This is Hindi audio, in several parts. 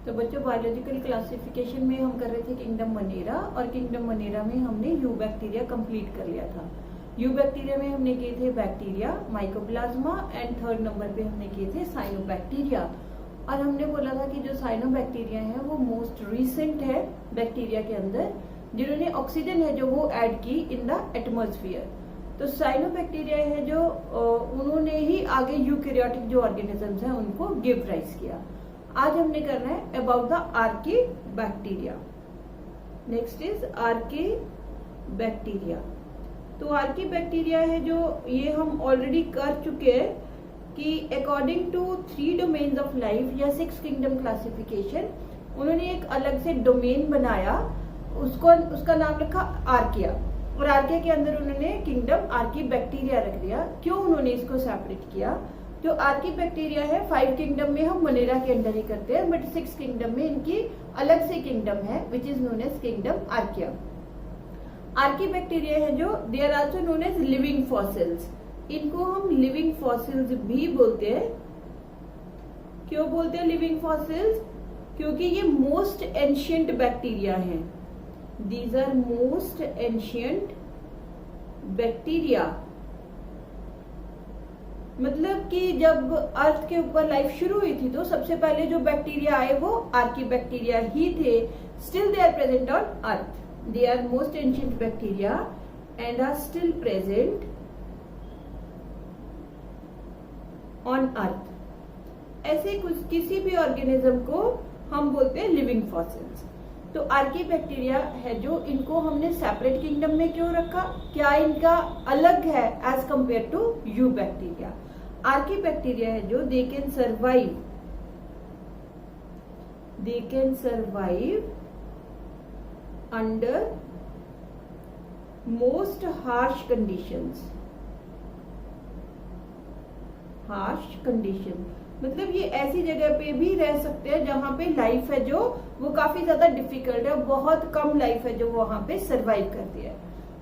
तो बच्चों बायोलॉजिकल क्लासिफिकेशन में हम कर रहे थे किंगडम मोनेरा, और किंगडम मोनेरा में हमने यू बैक्टीरिया कंप्लीट कर लिया था। यू बैक्टीरिया में हमने किए थे bacteria, mycoplasma, and third number पे हमने किए थे साइनोबैक्टीरिया। और हमने बोला था कि जो साइनोबैक्टीरिया है वो मोस्ट रिसेंट है बैक्टीरिया के अंदर, जिन्होंने ऑक्सीजन है जो वो ऐड की इन द एटमॉस्फेयर। तो साइनोबैक्टीरिया है जो उन्होंने ही आगे यूकैरियोटिक जो ऑर्गेनिजम्स हैं उनको गिव राइज किया। आज हमने करना है about the archaebacteria. Next is archaebacteria. तो आर्कीबैक्टीरिया है जो ये हम ऑलरेडी कर चुके हैं कि according to 3 domains of life या 6 किंगडम क्लासिफिकेशन, उन्होंने एक अलग से डोमेन बनाया, उसका नाम रखा आर्किया, और आर्किया के अंदर उन्होंने किंगडम आर्कीबैक्टीरिया रख दिया। क्यों उन्होंने इसको सेपरेट किया? जो आर्कीबैक्टीरिया है 5 किंगडम में हम मोनेरा के अंदर ही करते हैं, बट 6 किंगडम में इनकी अलग से किंगडम है which is known as kingdom archaea. Archaebacteria है जो they are also known as living fossils. इनको हम लिविंग फॉसिल्स भी बोलते हैं। क्यों बोलते हैं लिविंग फॉसिल्स? क्योंकि ये मोस्ट एंशियंट बैक्टीरिया हैं। These are most ancient bacteria. मतलब कि जब अर्थ के ऊपर लाइफ शुरू हुई थी तो सबसे पहले जो बैक्टीरिया आए वो आर्कीबैक्टीरिया ही थे। Still they are present on earth. They are most ancient bacteria and are still present on earth. ऐसे कुछ किसी भी ऑर्गेनिज्म को हम बोलते हैं लिविंग फॉसिल्स। तो आर्कीबैक्टीरिया है जो इनको हमने सेपरेट किंगडम में क्यों रखा? क्या इनका अलग है as compare to eubacteria? Archaebacteria है जो they can survive under most harsh conditions. Harsh condition मतलब ये ऐसी जगह पे भी रह सकते हैं जहां पे लाइफ है जो वो काफी ज्यादा डिफिकल्ट है, बहुत कम लाइफ है जो वहां पे सरवाइव करती है।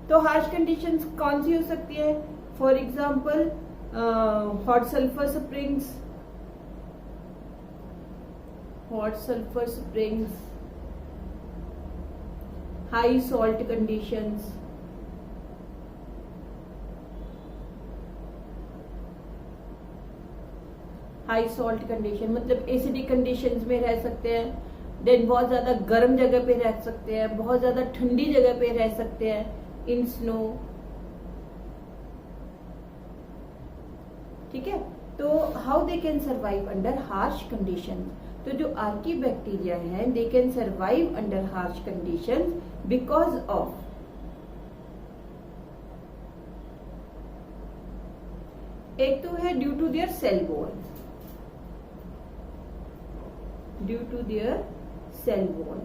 तो हार्श कंडीशंस कौन सी हो सकती है? For example hot sulphur springs, high salt conditions, high salt condition मतलब एसिडिक कंडीशंस में रह सकते हैं। देन बहुत ज्यादा गर्म जगह पे रह सकते हैं, बहुत ज्यादा ठंडी जगह पे रह सकते हैं इन स्नो। ठीक है, तो how they can survive under harsh condition? तो जो आर्कीबैक्टीरिया है they can survive under harsh condition because of एक तो है due to their cell wall. Due to their cell wall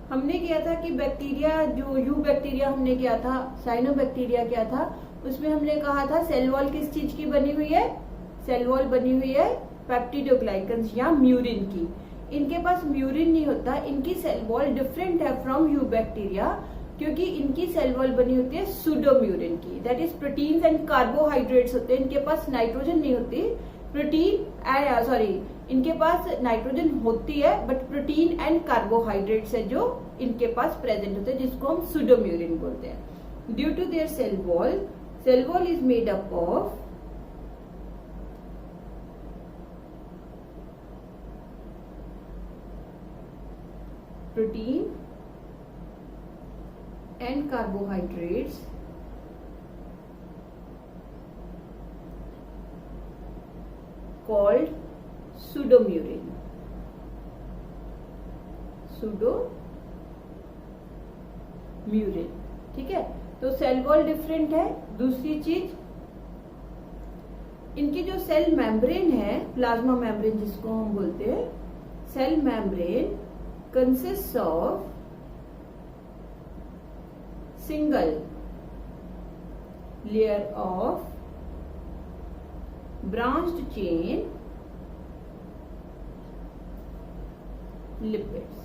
हमने किया था कि बैक्टीरिया जो यू बैक्टीरिया हमने किया था, साइनोबैक्टीरिया क्या था, उसमें हमने कहा था सेल वॉल किस चीज की बनी हुई है? सेल वॉल बनी हुई है पेप्टिडोग्लाइकन्स या म्यूरिन की। इनके पास म्यूरिन नहीं होता, इनकी सेल वॉल डिफरेंट है फ्रॉम यू बैक्टीरिया, क्योंकि इनकी सेल वॉल बनी होती है सूडोम्यूरिन की, that is proteins and carbohydrates होते हैं। इनके पास नाइट्रोजन नहीं होती, इनके पास नाइट्रोजन होती है बट प्रोटीन एंड कार्बोहाइड्रेट्स है जो इनके पास प्रेजेंट होते हैं, जिसको हम सूडोम्यूरिन बोलते हैं। Due to their cell wall is made up of protein and carbohydrates called pseudomurine. ठीक है, तो सेल वॉल डिफरेंट है। दूसरी चीज, इनकी जो सेल मेम्ब्रेन है, प्लाज्मा मेम्ब्रेन जिसको हम बोलते हैं, cell membrane consist of single layer of branched chain lipids.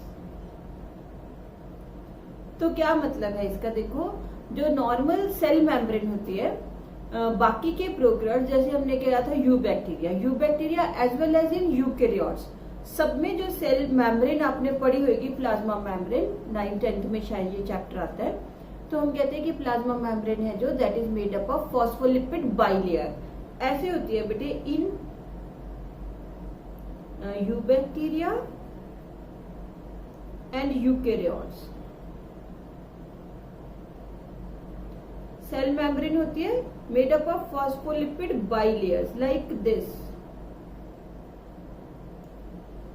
तो क्या मतलब है इसका? देखो, जो नॉर्मल सेल मेम्ब्रेन होती है, बाकी के प्रोकैरियोट्स जैसे हमने किया था eubacteria as well as in eukaryotes, सब में जो सेल मेम्ब्रेन आपने पढ़ी होगी, प्लाज्मा मेम्ब्रेन, 9th-10th में शायद ये चैप्टर आता है, तो हम कहते हैं कि प्लाज्मा मेम्ब्रेन है जो that is made up of phospholipid bilayer. ऐसे होती है बेटे in eubacteria and eukaryotes. Cell membrane होती है made up of phospholipid bilayers like this.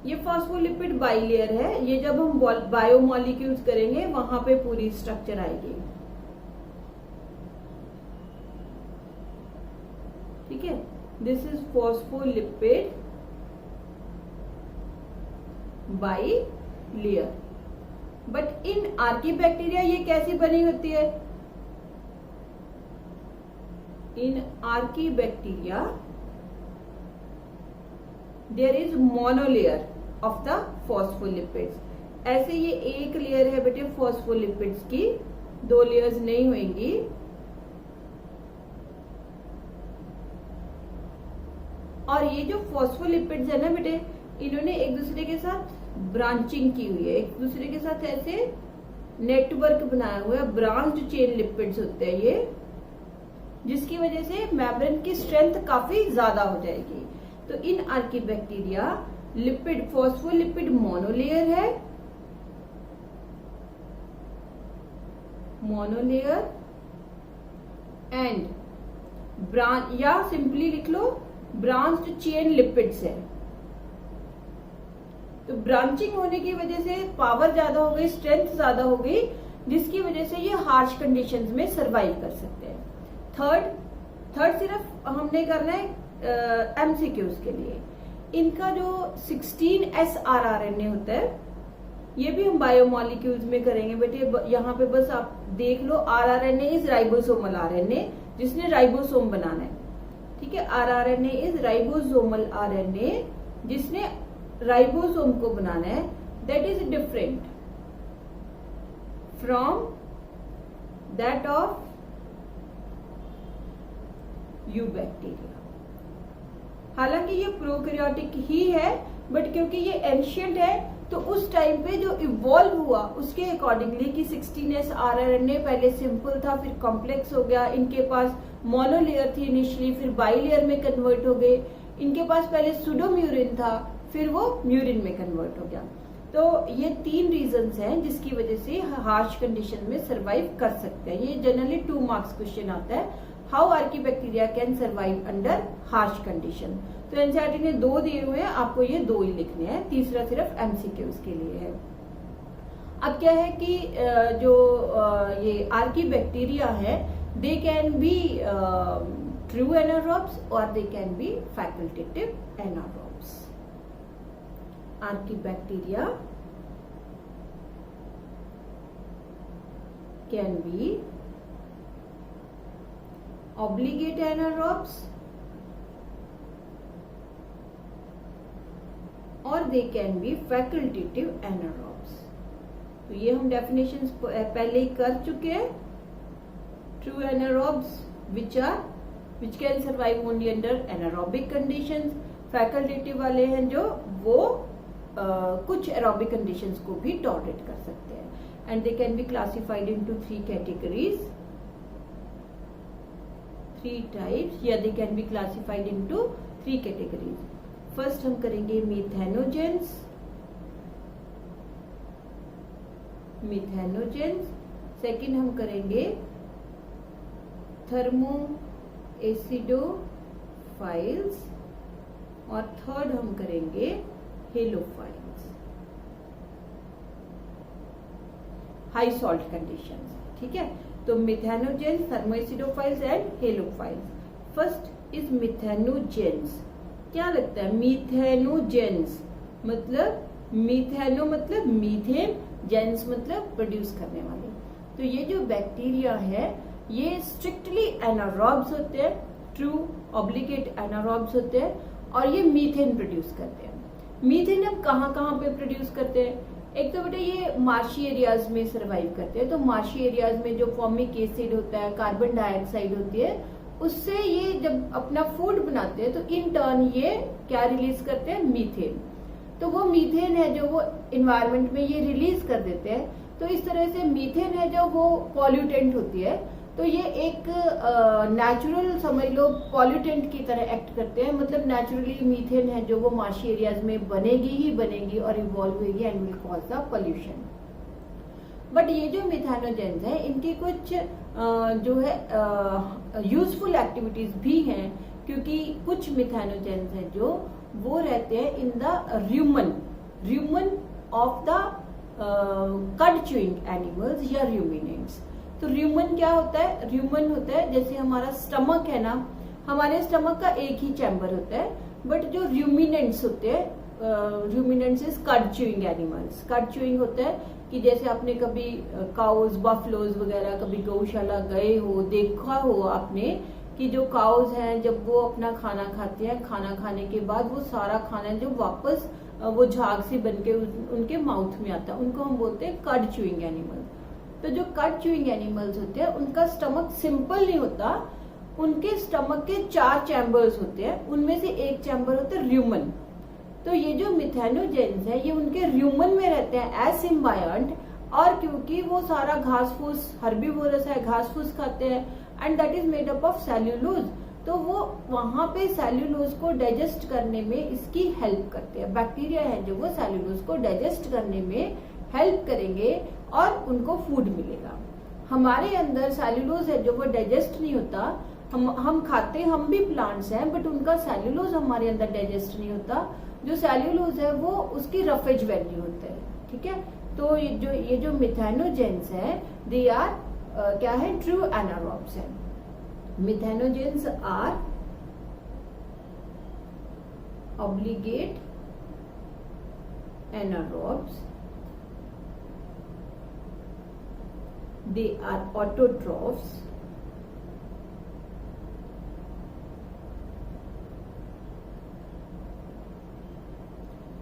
ये फॉस्फोलिपिड बाइलेयर है, ये जब हम बायोमॉलिक्यूल्स करेंगे वहां पे पूरी स्ट्रक्चर आएगी। ठीक है, this is phospholipid bilayer. But in archaebacteria ये कैसी बनी होती है? In archaebacteria there is monolayer of the phospholipids. ऐसे ये एक लेयर है बेटे फॉस्फोलिपिड्स की, दो लेयर्स नहीं होंगी। और ये जो फॉस्फोलिपिड्स है ना बेटे, इन्होंने एक दूसरे के साथ ब्रांचिंग की हुई है, एक दूसरे के साथ ऐसे नेटवर्क बनाया हुआ है, ब्रांच्ड चेन लिपिड्स होते हैं ये, जिसकी वजह से मेम्ब्रेन की स्ट्रेंथ काफी ज्यादा हो जाएगी। तो इन आर्कीबैक्टीरिया लिपिड फॉस्फोलिपिड मोनोलेयर है, मोनोलेयर एंड ब्रांच, या सिंपली लिख लो ब्रांच्ड चेन लिपिड्स है। तो ब्रांचिंग होने की वजह से पावर ज्यादा हो गई, स्ट्रेंथ ज्यादा हो गई, जिसकी वजह से ये हार्श कंडीशंस में सरवाइव कर सकते हैं। थर्ड सिर्फ हमने करना है एमसीक्यूज के लिए। इनका जो 16S rRNA होता है, ये भी हम बायोमॉलिक्यूल्स में करेंगे बेटे। यहाँ पे बस आप देख लो, rRNA इज राइबोसोमल RNA, जिसने राइबोसोम बनाना है। ठीक है, rRNA इज राइबोसोमल RNA, जिसने राइबोसोम को बनाना है। That is different from that of eubacteria. हालांकि ये प्रोकैरियोटिक ही है, बट क्योंकि ये एंशिएंट है तो उस टाइम पे जो इवॉल्व हुआ उसके अकॉर्डिंगली कि 16S rRNA पहले सिंपल था, फिर कॉम्प्लेक्स हो गया, इनके पास मोनोलेयर थी इनिशियली, फिर बाइलेयर में कन्वर्ट हो गए। इनके पास पहले सुडोम्यूरिन था, फिर वो म्यूरिन में कन्वर्ट हो गया। तो ये 3 रीजंस हैं जिसकी वजह से हार्श कंडीशन में सरवाइव कर सकते हैं। ये जनरली 2 मार्क्स क्वेश्चन आता है, how archaebacteria can survive under harsh condition. तो एनसीईआरटी ने 2 दिए हुए हैं, आपको ये 2 ही लिखने हैं, तीसरा सिर्फ एमसीक्यूज के लिए है। अब क्या है कि जो ये आर्कीबैक्टीरिया है, they can be true anaerobes और they can be facultative anaerobes. Archaebacteria can be obligate anaerobes और they can be facultative anaerobes। तो ये हम डेफिनेशंस पहले ही कर चुके हैं। True anaerobes which can survive only under anaerobic conditions। Facultative वाले हैं जो वो कुछ एरोबिक कंडीशंस को भी टॉलरेट कर सकते हैं। And they can be classified into 3 categories, 3 types, या they can be classified into 3 categories. First हम करेंगे मिथेनोजेंस, सेकंड हम करेंगे थर्मो एसिडोफाइल्स और थर्ड हम करेंगे हेलोफाइल्स, हाई सॉल्ट कंडीशंस। ठीक है, तो methanogens, thermoacidophiles and halophiles. First is methanogens. क्या लगता है मिथेनोजेंस मतलब, मिथेनो मतलब मीथेन, जेंस मतलब प्रोड्यूस करने वाले। तो ये जो बैक्टीरिया है ये स्ट्रिक्टली एनारोब्स होते हैं, ट्रू ऑब्लिगेट एनारोब्स होते हैं, और ये मीथेन प्रोड्यूस करते हैं। मीथेन हम कहाँ पे प्रोड्यूस करते हैं? एक तो बेटा ये मार्शी एरियाज में सरवाइव करते हैं। तो मार्शी एरियाज में जो फॉर्मिक एसिड होता है, कार्बन डाइऑक्साइड होती है, उससे ये जब अपना फूड बनाते हैं तो इन टर्न ये क्या रिलीज करते हैं? मीथेन। तो वो मीथेन है जो वो इन्वायरमेंट में ये रिलीज कर देते हैं। तो इस तरह से मीथेन है जो वो पॉल्यूटेंट होती है, तो ये एक नेचुरल समझ लो पॉल्यूटेंट की तरह एक्ट करते हैं। मतलब नेचुरली मीथेन है जो वो मार्शी एरियाज में बनेगी ही बनेगी और इवॉल्व होगी and will cause the pollution. But ये जो मिथेनोजेंस है इनकी कुछ जो है यूजफुल एक्टिविटीज भी हैं, क्योंकि कुछ मिथेनोजेंस है जो वो रहते हैं इन द र्यूमन ऑफ द कड च्यूइंग एनिमल्स या रूमिनेंट्स। तो र्यूमन क्या होता है? र्यूमन होता है जैसे हमारा स्टमक है ना, हमारे स्टमक का एक ही चैम्बर होता है, बट जो रूमिनेंट्स होते हैं, रूमिनेंट्स इज कड च्यूइंग एनिमल्स। कड च्यूइंग होता है कि जैसे आपने कभी काउज बफलोज वगैरह कभी गौशाला गए हो, देखा हो आपने कि जो काउज हैं जब वो अपना खाना खाते हैं, खाना खाने के बाद वो सारा खाना जो वापस वो झाग से बन के उनके माउथ में आता है, उनको हम बोलते हैं कड च्यूइंग एनिमल। तो जो कड च्यूइंग एनिमल्स होते हैं उनका स्टमक सिंपल नहीं होता, उनके स्टमक के 4 चैम्बर्स होते हैं, उनमें से एक चैम्बर होता है र्यूमन। तो ये जो मिथेनोजेंस है ये उनके र्यूमन में रहते हैं एज सिम्बायंट, और क्योंकि वो सारा घास फूस हर्बीवोरस है, घास फूस खाते हैं and that is made up of cellulose, तो वो वहां पे सेल्यूलोज को डाइजेस्ट करने में इसकी हेल्प करते हैं। बैक्टीरिया है जो वो सेल्यूलोज को डाइजेस्ट करने में हेल्प करेंगे और उनको फूड मिलेगा। हमारे अंदर सेल्यूलोज है जो वो डाइजेस्ट नहीं होता, हम खाते हम भी प्लांट्स हैं, बट उनका सेल्यूलोज हमारे अंदर डाइजेस्ट नहीं होता। जो सेल्यूलोज है वो उसकी रफेज वैल्यू होता है, ठीक है। तो ये जो मिथेनोजेंस है दे आर क्या है? ट्रू एनारोब्स है। Methanogens are obligate anaerobes, they are autotrophs,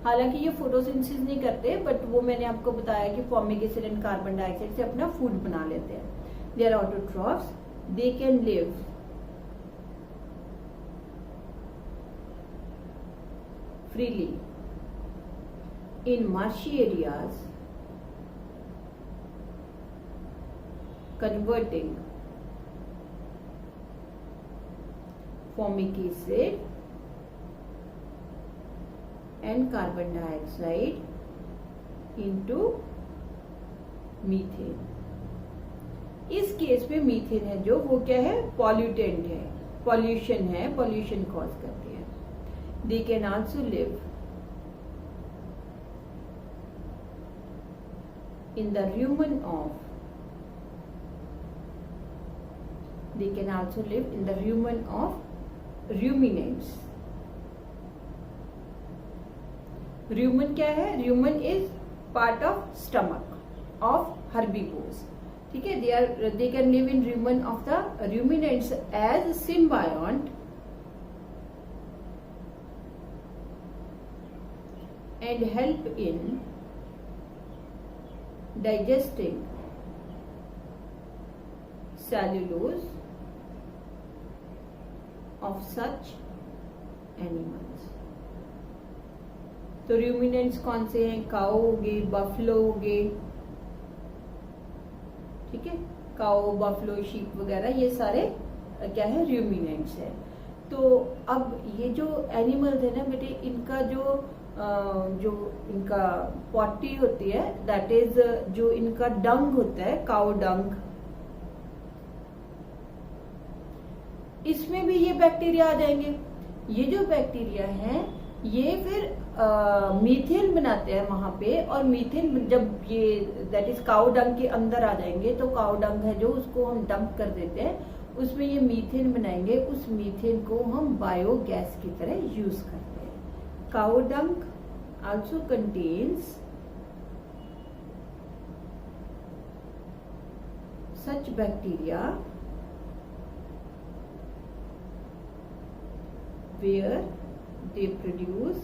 हालांकि ये फोटोसिंथेसिस नहीं करते, बट वो मैंने आपको बताया कि formic acid and carbon dioxide से अपना फूड बना लेते हैं। They are autotrophs, they can live freely in marshy areas, converting formic acid and carbon dioxide into methane. इस केस में मीथेन है जो वो क्या है? पॉल्यूटेंट है, पॉल्यूशन है, पॉल्यूशन कॉज करती है। They can also live in the rumen of, they can also live in the rumen of ruminants. Rumen क्या है? Rumen is part of stomach of herbivores, ठीक है। They can live in rumen of the ruminants as symbiont and help in digesting cellulose of such animals। तो रूमिनेंट्स कौन से हैं? काऊ हो गए, बफलो हो गए, ठीक है। काऊ, बफलो, शीप वगैरह ये सारे क्या है? रूमिनेंट्स है। तो अब ये जो एनिमल्स है ना बेटे, इनका जो इनका पॉटी होती है, दैट इज जो इनका डंग होता है, काउ डंग, इसमें भी ये बैक्टीरिया आ जाएंगे। ये जो बैक्टीरिया हैं ये फिर मीथेन बनाते हैं वहां पे, और मीथेन जब ये दैट इज काउ डंग के अंदर आ जाएंगे, तो काउ डंग है जो उसको हम डंप कर देते हैं, उसमें ये मीथेन बनाएंगे। उस मीथेन को हम बायोगैस की तरह यूज करते हैं। Cow dung also contains such bacteria where they produce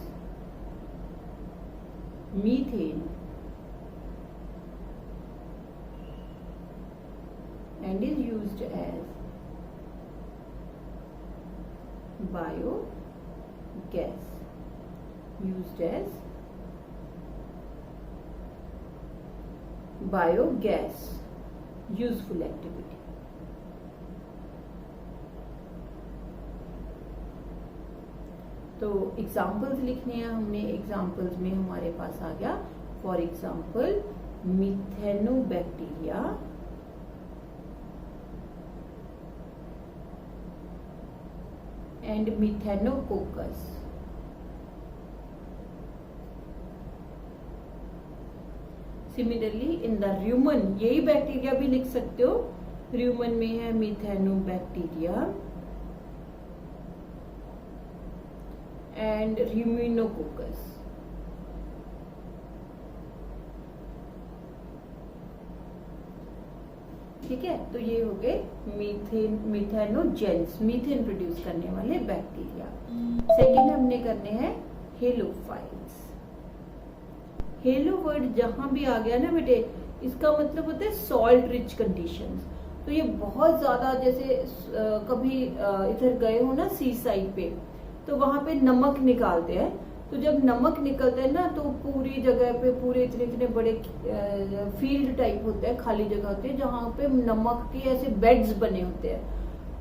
methane and is used as biogas, used as biogas useful activity. तो एग्जाम्पल्स लिखने हैं हमने। एग्जाम्पल्स में हमारे पास आ गया for example methanobacteria and methanococcus. Similarly in the rumen, यही बैक्टीरिया भी लिख सकते हो, र्यूमन में है मिथेनोबैक्टीरिया एंड र्यूमिनोकोकस। ठीक है, तो ये हो गए मिथेनोजेंस, मीथेन प्रोड्यूस करने वाले बैक्टीरिया। सेकेंड हमने करने हैं हेलोफाइल्स। हेलो वर्ड जहां भी आ गया ना बेटे, इसका मतलब होता है सॉल्ट रिच कंडीशंस। तो ये बहुत ज्यादा, जैसे कभी इधर गए हो ना सी साइड पे, तो वहां पे नमक निकालते हैं। तो जब नमक निकलता है ना, तो पूरी जगह पे पूरे इतने इतने बड़े फील्ड टाइप होते हैं, खाली जगह होती है जहाँ पे नमक के ऐसे बेड्स बने होते हैं।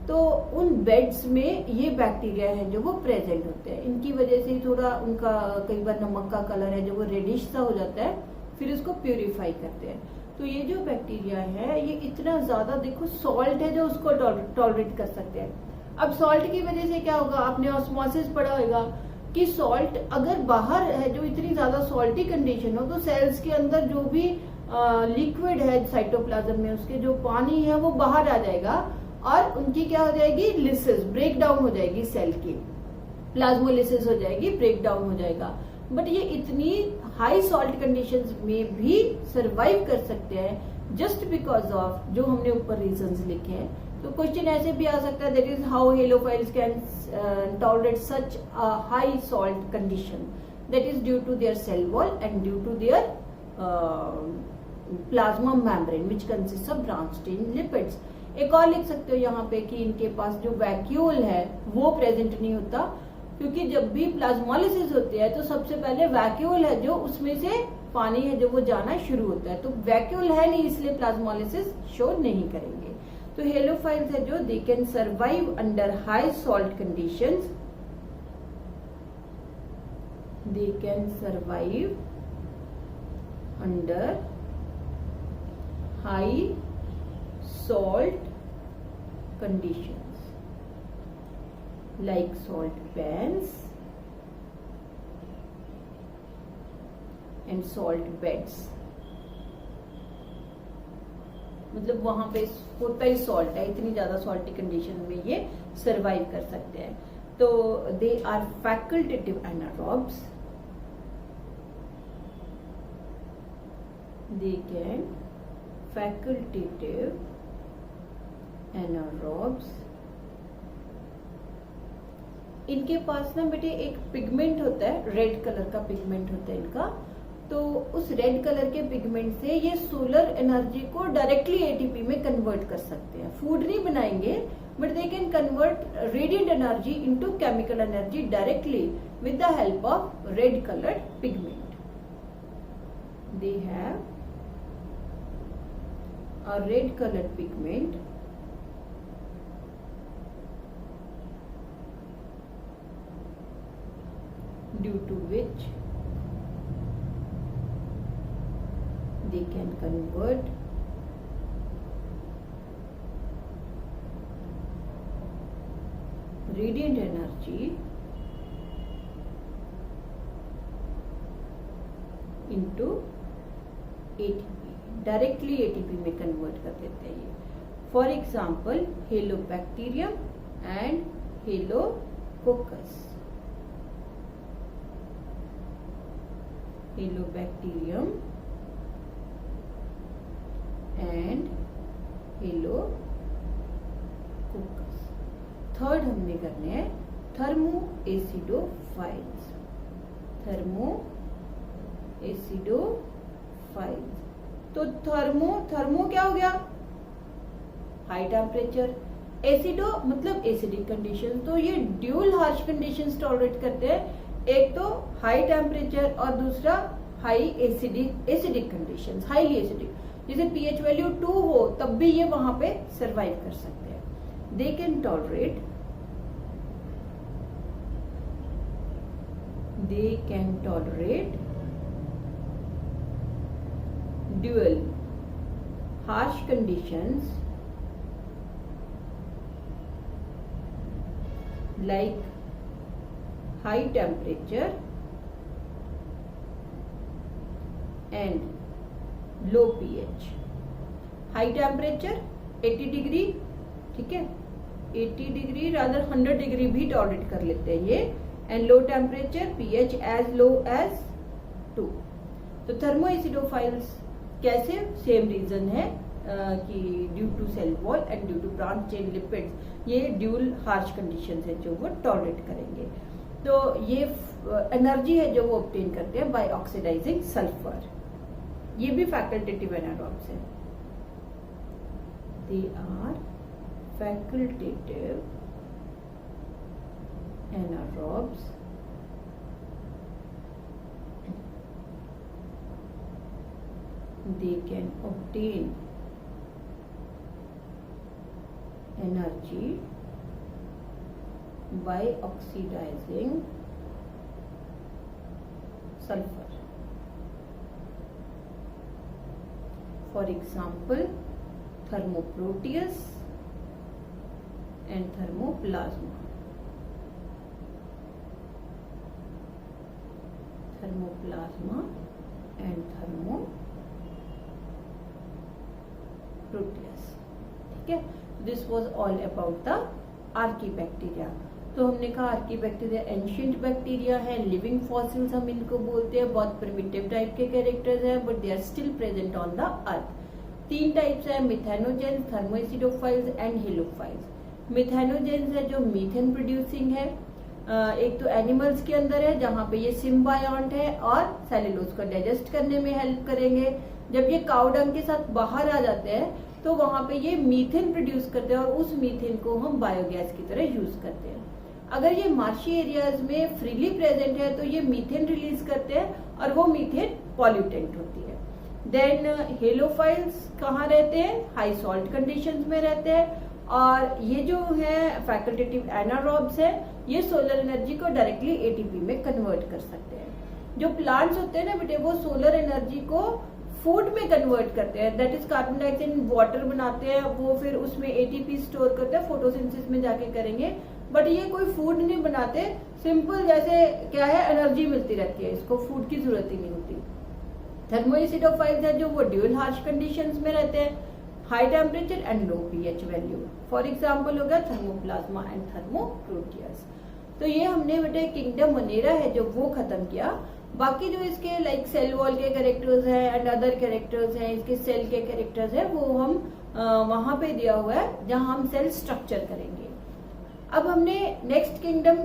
तो उन बेड्स में ये बैक्टीरिया है जो वो प्रेजेंट होते हैं। इनकी वजह से थोड़ा उनका कई बार नमक का कलर है जो वो रेडिश सा हो जाता है, फिर इसको प्यूरिफाई करते हैं। तो ये जो बैक्टीरिया है ये इतना ज्यादा, देखो सॉल्ट है जो उसको टॉलरेट कर सकते हैं। अब सॉल्ट की वजह से क्या होगा, आपने ऑस्मोसिस पढ़ा होगा कि सॉल्ट अगर बाहर है, जो इतनी ज्यादा सॉल्टी कंडीशन हो, तो सेल्स के अंदर जो भी लिक्विड है साइटोप्लाज्म में, उसके जो पानी है वो बाहर आ जाएगा और उनकी क्या हो जाएगी, लिसिस, ब्रेक डाउन हो जाएगी, सेल की प्लाज्मोलिसिस हो जाएगी, ब्रेक डाउन हो जाएगा। बट ये इतनी हाई सॉल्ट कंडीशंस में भी सरवाइव कर सकते हैं जस्ट बिकॉज ऑफ जो हमने ऊपर रीजंस लिखे हैं। तो क्वेश्चन ऐसे भी आ सकता है, that is how halophiles can tolerate such a high salt condition, that is due to their cell wall and due to their plasma membrane which consist of branch chain lipids. एक और लिख सकते हो यहाँ पे कि इनके पास जो वैक्यूल है वो प्रेजेंट नहीं होता, क्योंकि जब भी प्लाज्मोलिसिस होती है तो सबसे पहले वैक्यूल है जो उसमें से पानी है जो वो जाना शुरू होता है। तो वैक्यूल है नहीं, इसलिए प्लाज्मोलिसिस शो नहीं करेंगे। तो हेलोफाइल्स है जो they can survive under high salt conditions, they can survive under high salt conditions like salt pans and salt beds। मतलब वहां पे होता ही सॉल्ट है, इतनी ज्यादा सॉल्टी कंडीशन में ये सरवाइव कर सकते हैं। तो they are facultative anaerobes, they can facultative anaerobes. इनके पास ना बेटे एक पिगमेंट होता है, रेड कलर का पिगमेंट होता है इनका। तो उस रेड कलर के पिगमेंट से ये सोलर एनर्जी को डायरेक्टली एटीपी में कन्वर्ट कर सकते हैं। फूड नहीं बनाएंगे, but they can convert radiant energy into chemical energy directly with the help of red coloured pigment. They have a red colored pigment due to which they can convert radiant energy into ATP, directly ATP में कन्वर्ट कर देते हैं ये। For example halobacterium and halococcus. Halobacterium and halococcus. Third हमने करने हैं थर्मो एसिडोफाइल्स। Thermo acidophiles. तो थर्मो क्या हो गया, हाई टेम्परेचर। एसिडो मतलब एसिडिक कंडीशन। तो ये ड्यूल हार्श कंडीशंस टॉलरेट करते हैं, एक तो हाई टेम्परेचर और दूसरा high acidic conditions, highly acidic. जैसे पीएच वैल्यू 2 हो तब भी ये वहां पे सरवाइव कर सकते हैं। They can tolerate dual harsh conditions like high temperature and low pH। High temperature 80 degree, ठीक है, 80 डिग्री रादर 100 डिग्री भी टॉलरेट कर लेते हैं ये, and low temperature pH as low as 2। तो थर्मोएसिडोफाइल्स कैसे, सेम रीजन है कि due to cell wall and due to branch chain lipids, ये ड्यूल हार्श कंडीशन है जो वो टॉलरेट करेंगे। तो ये एनर्जी है जो वो ऑब्टेन करते हैं बाय ऑक्सीडाइजिंग सल्फर। ये भी फैकल्टेटिव एनारोब्स है, they are facultative anaerobes they can obtain energy by oxidizing sulfur. For example, thermoproteus and thermoplasma. Thermoplasma and thermoproteus, ठीक है। This was all about the archaebacteria. तो हमने कहा आर्कीबैक्टीरिया एंशिएंट बैक्टीरिया है, लिविंग फॉसिल्स हम इनको बोलते हैं, बहुत प्रिमिटिव टाइप के कैरेक्टर्स हैं, but they are still present on the earth. 3 types है, methanogens, thermoacidophiles and halophiles. Methanogens है जो मीथेन प्रोड्यूसिंग है, एक तो एनिमल्स के अंदर है जहां पे ये सिम्बायोंट है और सेलुलोज को डाइजेस्ट करने में हेल्प करेंगे। जब ये काउ डंग के साथ बाहर आ जाते हैं तो वहां पे ये मीथेन प्रोड्यूस करते हैं और उस मीथेन को हम बायोगैस की तरह यूज करते हैं। अगर ये मार्शी एरियाज में फ्रीली प्रेजेंट है तो ये मीथेन रिलीज करते हैं और वो मीथेन पॉल्यूटेंट होती है। देन हेलोफाइल्स कहाँ रहते हैं, हाई सॉल्ट कंडीशंस में रहते हैं, और ये जो है फैकल्टेटिव एनारोब्स है, ये सोलर एनर्जी को डायरेक्टली एटीपी में कन्वर्ट कर सकते हैं। जो प्लांट्स होते हैं ना बेटे, वो सोलर एनर्जी को फूड में कन्वर्ट करते हैं, that is carbon dioxide water बनाते हैं, वो फिर उसमें एटीपी स्टोर करते हैं, फोटोसिंथेसिस में जाके करेंगे, बट ये कोई फूड नहीं बनाते, सिंपल जैसे क्या है एनर्जी मिलती रहती है, इसको फूड की जरूरत ही नहीं होती। थर्मोएसिडोफाइल्स है जो वो ड्यूल हार्श कंडीशंस में रहते हैं, high temperature and low pH value. For example हो गया थर्मोप्लाज्मा एंड थर्मोप्रोटियस। तो ये हमने बेटे किंगडम मोनेरा है जो वो खत्म किया। बाकी जो इसके लाइक सेल वॉल के कैरेक्टर्स हैं एंड अदर कैरेक्टर्स हैं, इसके सेल के कैरेक्टर्स हैं, वो हम वहां पे दिया हुआ है जहां हम सेल स्ट्रक्चर करेंगे। अब हमने नेक्स्ट किंगडम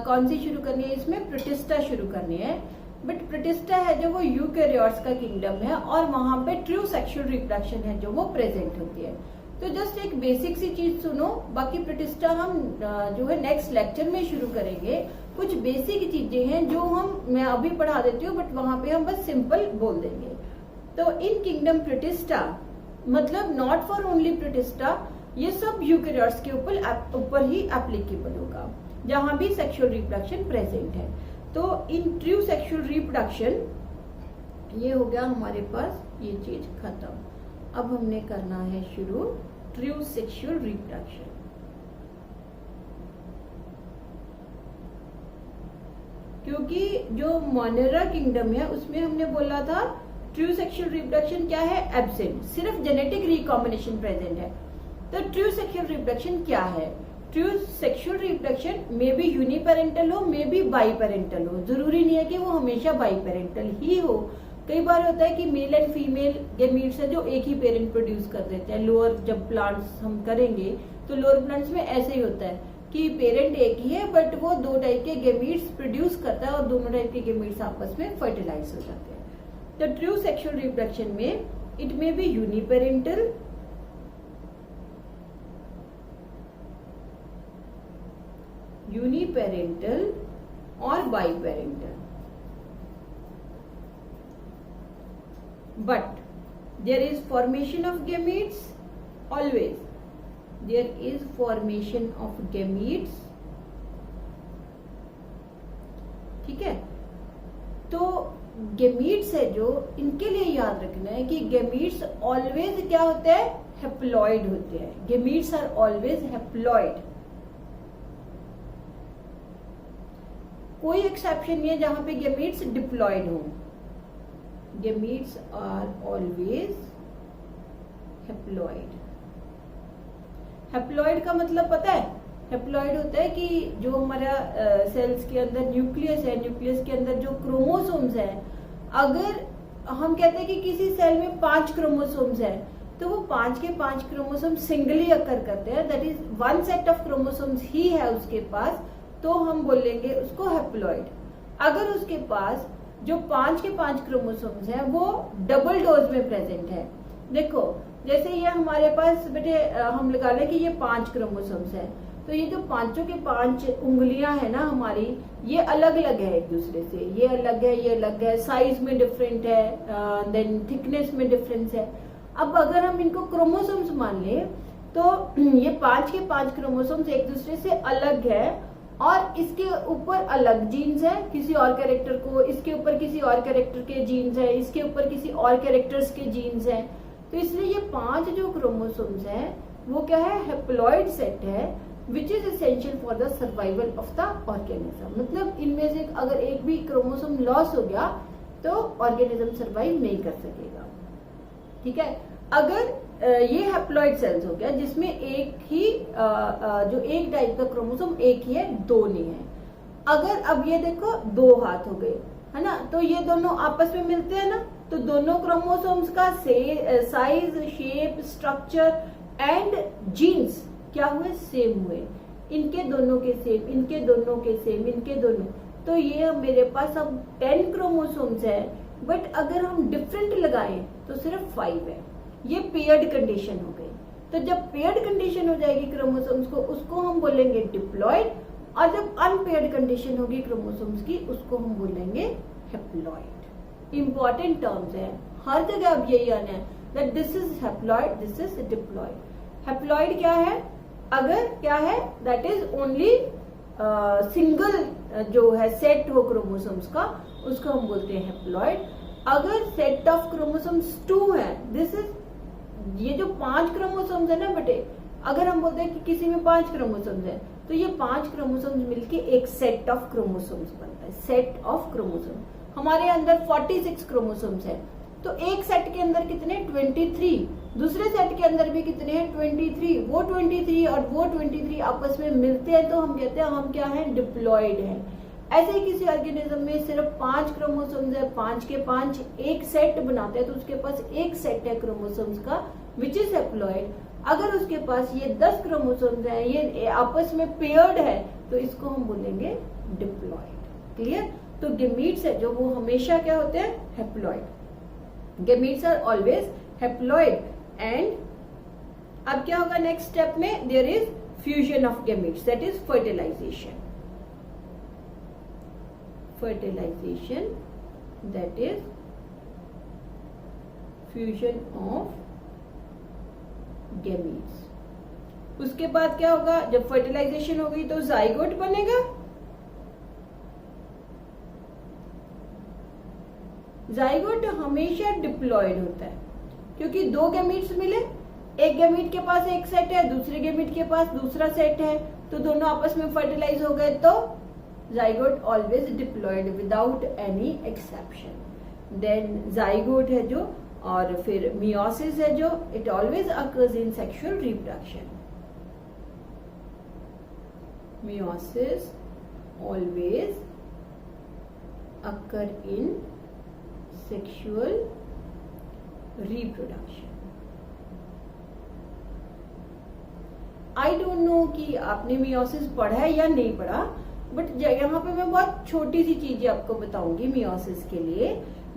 कौन सी शुरू करनी है, इसमें प्रोटिस्टा शुरू करनी है। बट प्रोटिस्टा है जो वो यूकैरियोट्स का किंगडम है और वहां पे ट्रू सेक्सुअल रिप्रोडक्शन है जो वो प्रेजेंट होती है। तो जस्ट एक बेसिक सी चीज सुनो, बाकी प्रोटिस्टा हम जो है नेक्स्ट लेक्चर में शुरू करेंगे। कुछ बेसिक चीजें हैं जो मैं अभी पढ़ा देती हूँ, बट वहां पे हम बस सिंपल बोल देंगे। तो इन किंगडम प्रोटिस्टा मतलब नॉट फॉर ओनली प्रोटिस्टा, ये सब यूकैरियोट्स के ऊपर ही एप्लीकेबल होगा जहां भी सेक्सुअल रिप्रोडक्शन प्रेजेंट है। तो इन ट्रू सेक्सुअल रिप्रोडक्शन ये हो गया हमारे पास, ये चीज खत्म। अब हमने करना है शुरू ट्रू सेक्सुअल रिप्रोडक्शन। क्योंकि जो मोनेरा किंगडम है उसमें हमने बोला था ट्रू सेक्सुअल रिप्रोडक्शन क्या है, एब्सेंट, सिर्फ जेनेटिक रिकॉम्बिनेशन प्रेजेंट है। तो ट्रू सेक्सुअल रिप्रोडक्शन क्या है, true sexual reproduction may be uniparental हो, मे बी बाई पेरेंटल हो, जरूरी नहीं है कि वो हमेशा बाई पेरेंटल ही हो। कई बार होता है कि मेल एंड फीमेल गैमीट्स है जो एक ही पेरेंट प्रोड्यूस कर देते हैं। लोअर जब प्लांट्स हम करेंगे तो लोअर प्लांट्स में ऐसे ही होता है कि पेरेंट एक ही है बट वो 2 टाइप के गैमीट्स प्रोड्यूस करता है और दोनों टाइप के गैमीट्स आपस में फर्टिलाइज हो जाते हैं। तो ट्रू सेक्सुअल रिप्रोडक्शन में इट मे बी यूनिपेरेंटल, और biparental. But there is formation of gametes, always there is formation of gametes, ठीक है। तो गैमीट्स है जो, इनके लिए याद रखना है कि गैमीट्स ऑलवेज क्या होते हैं, हैप्लॉइड होते हैं। गैमीट्स आर ऑलवेज हैप्लॉइड, कोई एक्सेप्शन नहीं है जहां पे गैमीट्स डिप्लॉइड हो। Gametes are always haploid. Haploid का मतलब पता है, हैप्लॉइड होता है कि जो हमारा सेल्स के अंदर न्यूक्लियस है, न्यूक्लियस के अंदर जो क्रोमोसोम्स है, अगर हम कहते हैं कि किसी सेल में 5 क्रोमोसोम्स है, तो वो 5 के 5 क्रोमोसोम सिंगली अकर करते हैं, that is one set of chromosomes ही है उसके पास, तो हम बोलेंगे उसको हैप्लॉइड। अगर उसके पास जो 5 के 5 क्रोमोसोम्स हैं वो डबल डोज में प्रेजेंट है, देखो जैसे ये हमारे पास बेटे हम लगा लें कि ये 5 क्रोमोसोम्स है, तो ये जो पांचों के 5 उंगलियां है ना हमारी, ये अलग अलग है एक दूसरे से, ये अलग है, ये अलग है, साइज में डिफरेंट है, देन थिकनेस में डिफरेंस है। अब अगर हम इनको क्रोमोसोम्स मान लें तो ये 5 के 5 क्रोमोसोम्स एक दूसरे से अलग है और इसके ऊपर अलग जीन्स है किसी और कैरेक्टर को, इसके ऊपर किसी और कैरेक्टर के जीन्स है, इसके ऊपर किसी और कैरेक्टर्स के जीन्स है। तो इसलिए ये 5 जो क्रोमोसोम्स हैं वो क्या है, हैप्लॉइड सेट है, which is essential for the survival of the organism. मतलब इनमें से अगर एक भी क्रोमोसोम लॉस हो गया तो ऑर्गेनिज्म सर्वाइव नहीं कर सकेगा, ठीक है। अगर ये हैप्लॉइड सेल्स हो गया जिसमें एक ही जो एक टाइप का क्रोमोसोम एक ही है, 2 नहीं है। अगर अब ये देखो 2 हाथ हो गए है ना, तो ये दोनों आपस में मिलते हैं ना, तो दोनों क्रोमोसोम्स का size, shape, structure and genes क्या हुए, सेम हुए। इनके दोनों के सेम, इनके दोनों के सेम, इनके दोनों, तो ये मेरे पास अब 10 क्रोमोसोम्स है, बट अगर हम डिफरेंट लगाएं तो सिर्फ 5 है। ये पेयर्ड कंडीशन हो गई। तो जब पेयर्ड कंडीशन हो जाएगी क्रोमोसोम्स को, उसको हम बोलेंगे डिप्लॉइड, और जब अनपेयर्ड कंडीशन होगी क्रोमोसोम्स की, उसको हम बोलेंगे हैप्लॉइड। इंपॉर्टेंट टर्म्स है, हर जगह अब यही आना है that this is haploid, this is diploid. Haploid क्या है, अगर क्या है, दैट इज ओनली सिंगल जो है सेट हो क्रोमोसोम्स का, उसको हम बोलते हैं हैप्लॉइड। अगर सेट ऑफ क्रोमोसोम्स 2 है, दिस इज, ये जो 5 क्रोमोसोम्स है ना बेटे, अगर हम बोलते हैं कि किसी में 5 क्रोमोसोम्स है, तो ये 5 क्रोमोसोम्स मिलके एक सेट ऑफ क्रोमोसोम्स बनता है, सेट ऑफ क्रोमोसोम। हमारे अंदर 46 क्रोमोसोम्स है, तो एक सेट के अंदर कितने, 23, दूसरे सेट के अंदर भी कितने हैं, 23, वो 23 और वो 23 आपस में मिलते हैं, तो हम कहते हैं हम क्या है, डिप्लॉइड है। ऐसे ही किसी ऑर्गेनिज्म में सिर्फ 5 क्रोमोसोम्स है, 5 के 5 एक सेट बनाते हैं, तो उसके पास एक सेट है क्रोमोसोम्स का, विच इज हैप्लॉइड। अगर उसके पास ये 10 क्रोमोसोम्स है, ये आपस में पेयर्ड है, तो इसको हम बोलेंगे डिप्लॉइड। क्लियर। तो गैमीट्स है जो, वो हमेशा क्या होते हैं, haploid. Gametes are always haploid. And अब क्या होगा नेक्स्ट स्टेप में, there is fusion of gametes, that is fertilization. fertilization, that is fusion of gametes। उसके बाद क्या होगा, जब फर्टिलाइजेशन होगी तो जाइगोट बनेगा। जाइगोट हमेशा डिप्लॉइड होता है, क्योंकि 2 गैमीट्स मिले, एक गैमीट के पास एक सेट है, दूसरे गैमीट के पास दूसरा सेट है, तो दोनों आपस में फर्टिलाइज हो गए, तो zygote always diploid without any exception। then zygote है जो, और फिर meiosis है जो, it always occurs in sexual reproduction। meiosis always occur in sexual reproduction। I don't know कि आपने meiosis पढ़ा है या नहीं पढ़ा, बट यहाँ पे मैं बहुत छोटी सी चीजें आपको बताऊंगी मियोसिस के लिए।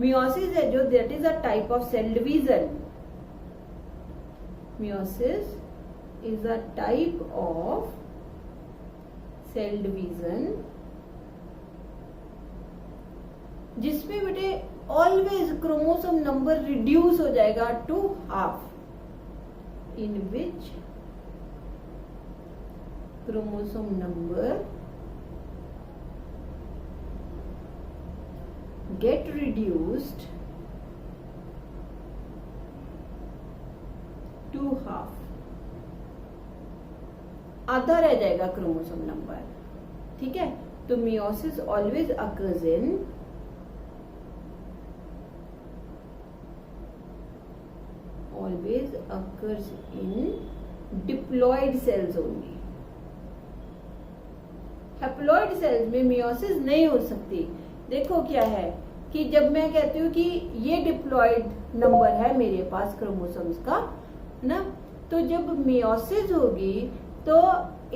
मियोसिस है जो, that is a type of cell division. Meiosis is a type of cell division जिसमें बेटे ऑलवेज क्रोमोसोम नंबर रिड्यूस हो जाएगा to half, in which chromosome number get reduced to half, आधा रह जाएगा क्रोमोसोम नंबर। ठीक है, तो meiosis always occurs in diploid cells only. Haploid cells में मियोसिस नहीं हो सकती। देखो क्या है कि जब मैं कहती हूँ कि ये डिप्लॉयड नंबर है मेरे पास क्रोमोसोम्स का ना, तो जब मियोसिस होगी तो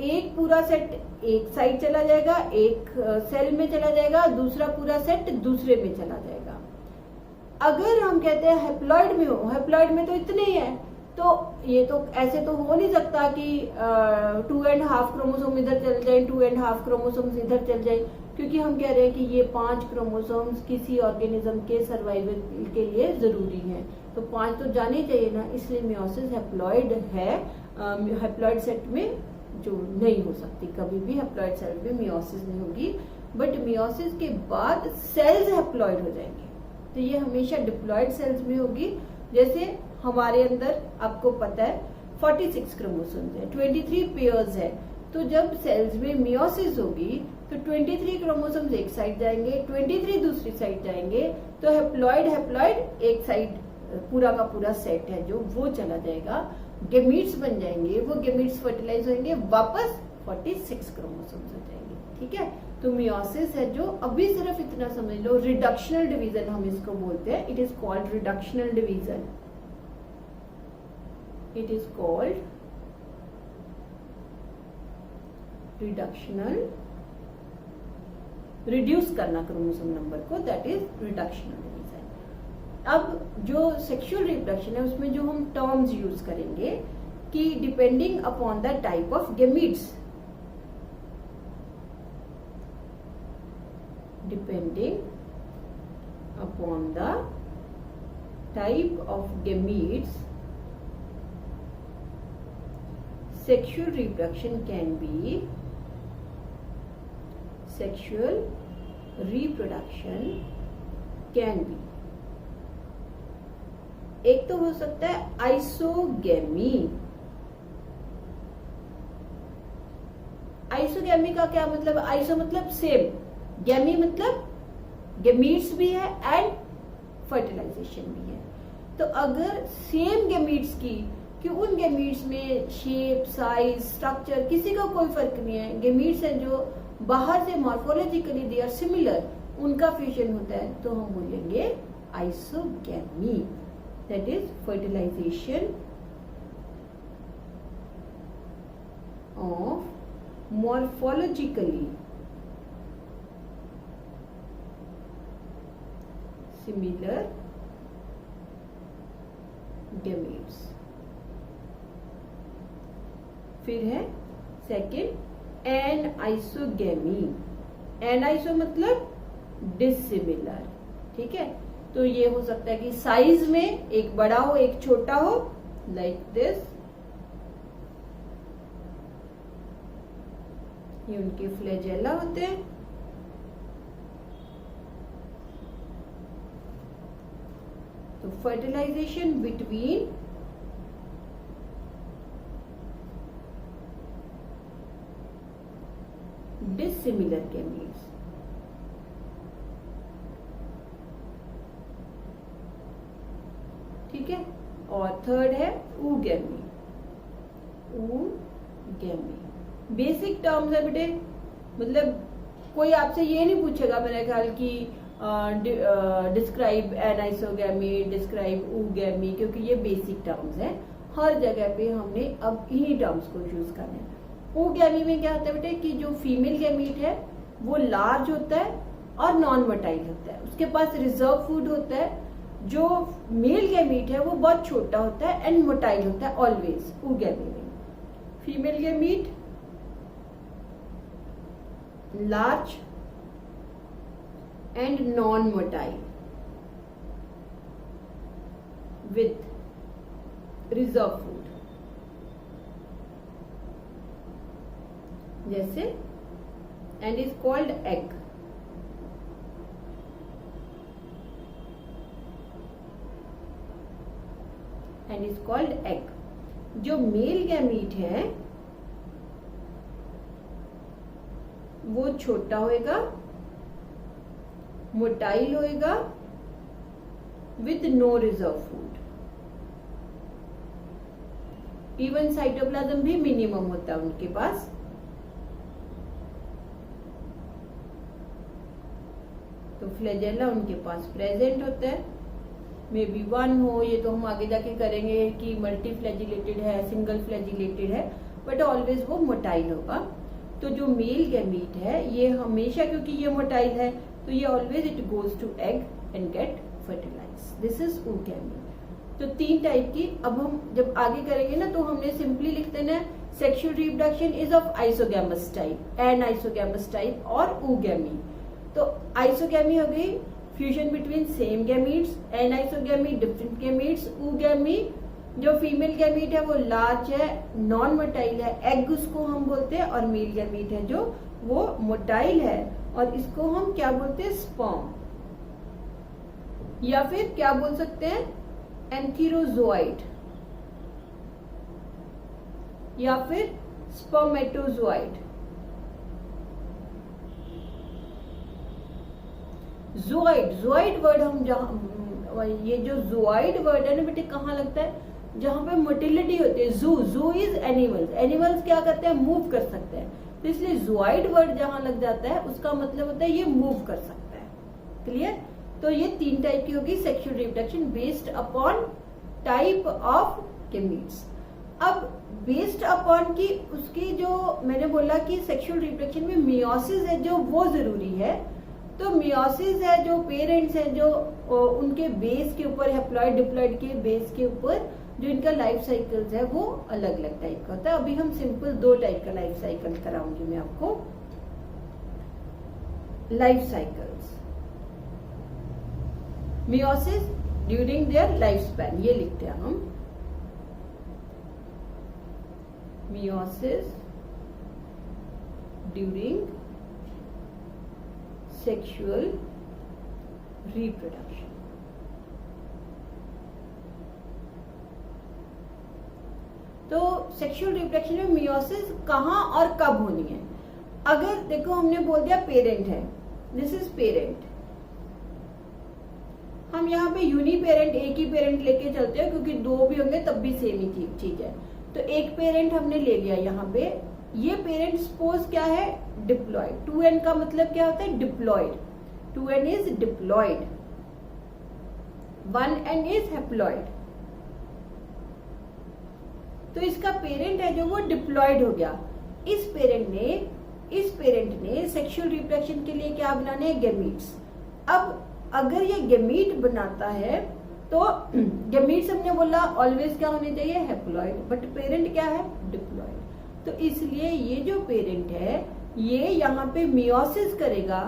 एक पूरा सेट एक साइड चला जाएगा, एक सेल में चला जाएगा, दूसरा पूरा सेट दूसरे में चला जाएगा। अगर हम कहते हैं हैप्लॉयड में हो, हैप्लॉयड में तो इतने ही है, तो ये तो ऐसे तो हो नहीं सकता कि 2.5 क्रोमोसोम इधर चल जाए, 2.5 क्रोमोसोम्स इधर चल जाए, क्योंकि हम कह रहे हैं कि ये 5 क्रोमोसोम्स किसी ऑर्गेनिज्म के सर्वाइवल के लिए जरूरी हैं, तो 5 तो जाने चाहिए ना, इसलिए मियोसिस हैप्लॉयड है। हैप्लॉयड सेट में जो नहीं हो सकती, कभी भी हैप्लॉयड सेल में मियोसिस नहीं होगी, बट मियोसिस के बाद सेल्स हैप्लॉयड हो जाएंगे, तो ये हमेशा डिप्लॉयड सेल्स में होगी। जैसे हमारे अंदर आपको पता है 46 क्रोमोसोम्स है, 23 पेयर्स है, तो जब सेल्स में मियोसिस होगी तो 23 क्रोमोसोम्स एक साइड जाएंगे, 23 दूसरी साइड जाएंगे, तो हैप्लॉयड एक साइड पूरा का पूरा सेट है जो वो चला जाएगा, गेमीट्स बन जाएंगे, वो गेमीट्स फर्टिलाइज होंगे, वापस 46 क्रोमोसोम्स हो जाएंगे। ठीक है, तो मियोसिस है जो अभी सिर्फ इतना समझ लो, रिडक्शनल डिवीजन हम इसको बोलते हैं, it is called reductional division, it is called reductional, reduce करना क्रोमोसोम नंबर को, दैट इज रिडक्शनल डिवीजन। अब जो सेक्सुअल रिप्रोडक्शन है उसमें जो हम टर्म्स यूज करेंगे कि depending upon the type of gametes, depending upon the type of gametes, sexual reproduction can be, sexual reproduction can be, एक तो हो सकता है आइसोगेमी। आइसोगेमी का क्या मतलब? आइसो मतलब सेम, गैमी मतलब गेमीट्स भी है एंड फर्टिलाइजेशन भी है। तो अगर सेम गेमीट्स की, कि उन गेमीट्स में शेप, साइज, स्ट्रक्चर किसी का कोई फर्क नहीं है, गेमीट्स हैं जो बाहर से मॉर्फोलॉजिकली दे आर सिमिलर, उनका फ्यूजन होता है, तो हम बोलेंगे isogamy, that is fertilization of morphologically similar gametes. फिर है सेकंड एनआइसोगेमी, एनआइसो मतलब डिसिमिलर। ठीक है, तो ये हो सकता है कि साइज में एक बड़ा हो एक छोटा हो, लाइक दिस, ये उनके फ्लैजेला होते हैं। तो फर्टिलाइजेशन बिटवीन डिसिमिलर गेमीट्स। ठीक है, और थर्ड है oogamete, oogamete बेसिक टर्म्स है बेटे, मतलब कोई आपसे ये नहीं पूछेगा मेरे ख्याल की डिस्क्राइब एनाइसोगेमी, डिस्क्राइब oogamete, क्योंकि ये बेसिक टर्म्स हैं, हर जगह पे हमने अब इन्हीं टर्म्स को यूज करना है। oogamete में क्या होता है बेटे कि जो फीमेल गैमीट है वो लार्ज होता है और नॉन मोटाइल होता है, उसके पास रिजर्व फूड होता है। जो मेल गैमीट है वो बहुत छोटा होता है एंड मोटाइल होता है ऑलवेज oogamete में। Female gamete large and non motile with reserve food, जैसे and is called egg. And is called egg. जो मेल गैमीट है वो छोटा होएगा, मोटाइल होएगा, with no reserve food. Even cytoplasm भी मिनिमम होता है उनके पास। तो फ्लैजेला उनके पास प्रेजेंट होता है, मे बी 1 हो, ये तो हम आगे जाके करेंगे कि मल्टी फ्लैजिलेटेड है, सिंगल फ्लैजिलेटेड है, बट ऑलवेज वो मोटाइल होगा। तो जो मेल गैमीट है ये हमेशा, क्योंकि ये मोटाइल है, तो ये always it goes to egg and get fertilize. This is oogamete। तो 3 टाइप की। अब हम जब आगे करेंगे ना तो हमने सिंपली लिख देना sexual reproduction is of isogamous type, anisogamous type और oogamete। तो आइसोगैमी हो गई fusion between same gametes, anisogamy different gametes, oogamete जो फीमेल गैमीट है वो लार्ज है, नॉन मोटाइल है, एग उसको हम बोलते हैं, और मेल गैमीट है जो वो मोटाइल है और इसको हम क्या बोलते हैं, स्पर्म, या फिर क्या बोल सकते हैं, एंथीरोजोइड, या फिर स्पर्मेटोजोइड। जोइड वर्ड हम जहां, ये जो जोइड वर्ड है ना बेटे कहाँ लगता है, जहां पे मोटिलिटी होती है। जू इज एनिमल्स, एनिमल्स क्या करते हैं, मूव कर सकते हैं, तो इसलिए जोइड वर्ड जहां लग जाता है उसका मतलब होता है ये मूव कर सकता है। क्लियर? तो ये 3 टाइप की होगी sexual reproduction based upon type of gametes. अब बेस्ड अपॉन की उसकी जो मैंने बोला कि सेक्सुअल रिप्रोडक्शन में मियोसिस है जो वो जरूरी है। तो मियोसिस है जो पेरेंट्स हैं जो उनके बेस के ऊपर, हैप्लॉइड डिप्लॉइड के बेस के ऊपर जो इनका लाइफ साइकिल्स है वो अलग अलग टाइप का होता है। अभी हम सिंपल 2 टाइप का लाइफ साइकिल कराऊंगी मैं आपको। Life cycles, meiosis during their life span, ये लिखते हैं हम, मियोसिस ड्यूरिंग सेक्सुअल रिप्रोडक्शन। तो सेक्सुअल रिप्रोडक्शन में मियोसिस कहां और कब होनी है? अगर देखो हमने बोल दिया पेरेंट है, दिस इज पेरेंट, हम यहाँ पे यूनी पेरेंट, एक ही पेरेंट लेके चलते हैं क्योंकि 2 भी होंगे तब भी सेम ही चीज है। तो एक पेरेंट हमने ले लिया यहाँ पे, ये पेरेंट सपोज क्या है, डिप्लॉयड। 2n का मतलब क्या होता है, diploid. 2n is diploid, 1n is haploid. तो इसका पेरेंट है जो वो डिप्लॉयड हो गया। इस पेरेंट ने सेक्सुअल रिप्रोडक्शन के लिए क्या बनाने हैं, गैमीट्स। अब अगर ये गैमीट बनाता है तो गैमीट्स हमने बोला ऑलवेज क्या होने चाहिए, हैप्लॉयड, बट पेरेंट क्या है, डिप्लॉयड। तो इसलिए ये जो पेरेंट है ये यहाँ पे मियोसिस करेगा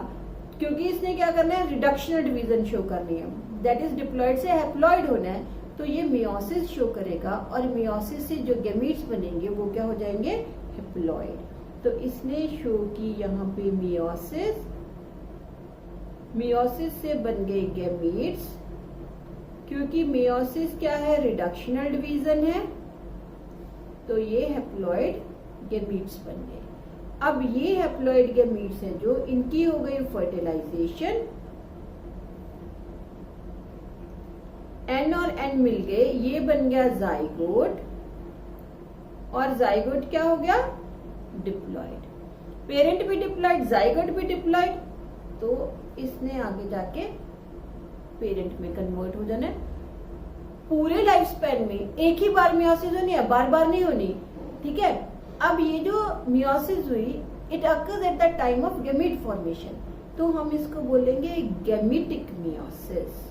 क्योंकि इसने क्या करना है, रिडक्शनल डिवीजन शो करनी है, दैट इज डिप्लॉयड से हैप्लॉयड होना है। तो ये मियोसिस शो करेगा और मियोसिस से जो गैमीट्स बनेंगे वो क्या हो जाएंगे, हैप्लॉयड। तो इसने शो की यहाँ पे मियोसिस से बन गए गैमीट्स, क्योंकि मियोसिस क्या है, रिडक्शनल डिवीजन है, तो ये हैप्लॉयड गैमीट्स बन गए। अब ये हैप्लॉयड गैमीट्स हैं जो इनकी हो गई फर्टिलाइजेशन, N और N मिल गए, ये बन गया जाइगोट, और जाइगोट क्या हो गया, डिप्लॉयड। पेरेंट भी डिप्लॉयड, जाइगोट भी डिप्लॉयड, तो इसने आगे जाके पेरेंट में कन्वर्ट हो जाना है। पूरे लाइफ स्पैन में एक ही बार मियोसिस होनी है, बार बार नहीं होनी, ठीक है। अब ये जो मियोसिस हुई, it occurs at the time of gamete formation, तो हम इसको बोलेंगे gametic meiosis.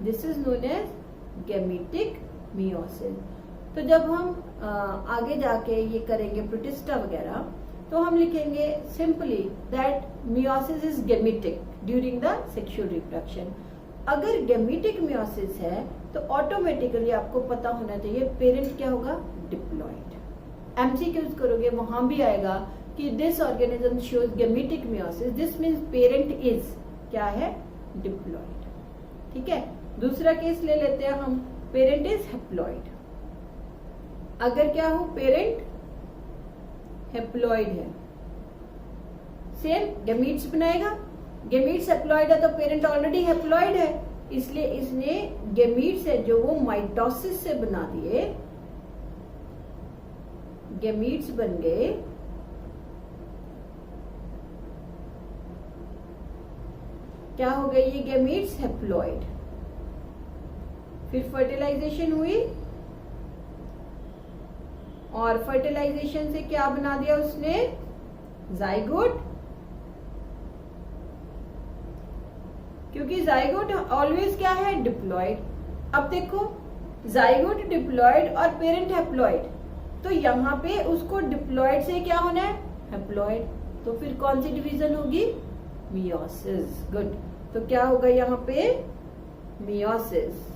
This is known as gametic meiosis. तो जब हम आगे जाके ये करेंगे प्रोटिस्टा वगैरह, तो हम लिखेंगे simply that meiosis is gametic during the sexual reproduction. अगर गेमेटिक मियोसिस है तो ऑटोमेटिकली आपको पता होना चाहिए पेरेंट क्या होगा, डिप्लॉइड। एमसीक्यूज करोगे वहां भी आएगा कि this organism shows gametic meiosis, this means parent is क्या है, डिप्लॉइड। ठीक है, दूसरा केस ले लेते हैं हम, पेरेंट इज हेप्लॉइड। अगर क्या हो, पेरेंट हेप्लॉइड है, सेम गैमीट्स बनाएगा, गैमीट्स हेप्लॉइड है तो पेरेंट ऑलरेडी हेप्लॉइड है, इसलिए इसने गैमीट्स है जो वो माइटोसिस से बना दिए, गैमीट्स बन गए क्या हो गए ये गैमीट्स, हेप्लॉइड। फिर फर्टिलाइजेशन हुई और फर्टिलाइजेशन से क्या बना दिया उसने, जाइगोट, क्योंकि जाइगोट ऑलवेज क्या है, डिप्लॉइड। अब देखो जाइगोट डिप्लॉइड और पेरेंट हेप्लॉइड, तो यहाँ पे उसको डिप्लॉइड से क्या होना है, हेप्लॉइड, तो फिर कौन सी डिवीजन होगी, मियोसिस। गुड, तो क्या होगा यहाँ पे, मियोसिस।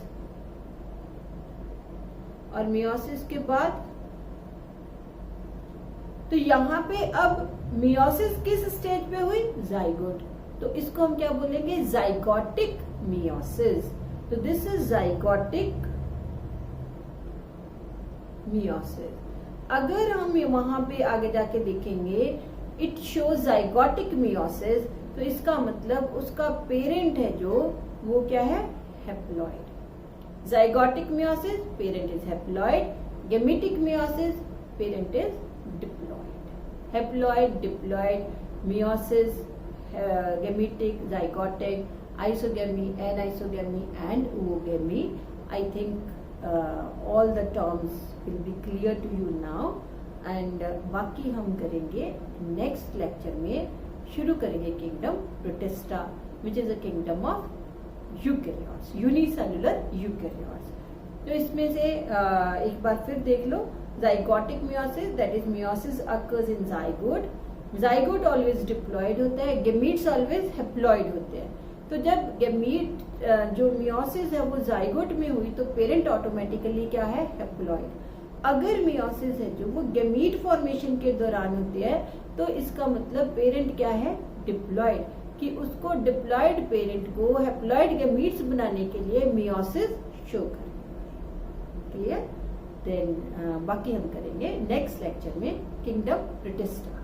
और मियोसिस के बाद तो यहाँ पे अब मियोसिस किस स्टेज पे हुई, जाइगोट, तो इसको हम क्या बोलेंगे, जाइगोटिक मियोसिस। तो दिस इज जाइगोटिक मियोसिस। अगर हम वहां पे आगे जाके देखेंगे इट शोज जाइगोटिक मियोसिस, तो इसका मतलब उसका पेरेंट है जो वो क्या है, haploid. Zygotic meiosis, parent is haploid, gametic meiosis, parent is diploid. Haploid, diploid, meiosis, gametic, zygotic, isogamy, anisogamy and oogamy. I think all the terms will be clear to you now and बाकी हम करेंगे नेक्स्ट लेक्चर में, शुरू करेंगे kingdom protista which is a kingdom of eukaryotes, unicellular eukaryotes. तो इसमें से एक बार फिर देख लो, zygotic meiosis, that is meiosis occurs in zygote, zygote always diploid होता है, गेमीट्स ऑलवेज हेप्लॉइड होते हैं। तो जब गेमीट जो मियोसिस है वो जाइगोट में हुई तो पेरेंट ऑटोमेटिकली क्या है, हेप्लॉइड। अगर मियोसिस है जो वो गेमीट फॉर्मेशन के दौरान होती है तो इसका मतलब पेरेंट क्या है, डिप्लॉइड, कि उसको डिप्लॉइड पेरेंट को हेप्लॉइड गेमीट्स बनाने के लिए मियोसिस शो करें। क्लियर? देन बाकी हम करेंगे नेक्स्ट लेक्चर में किंगडम प्रोटिस्टा।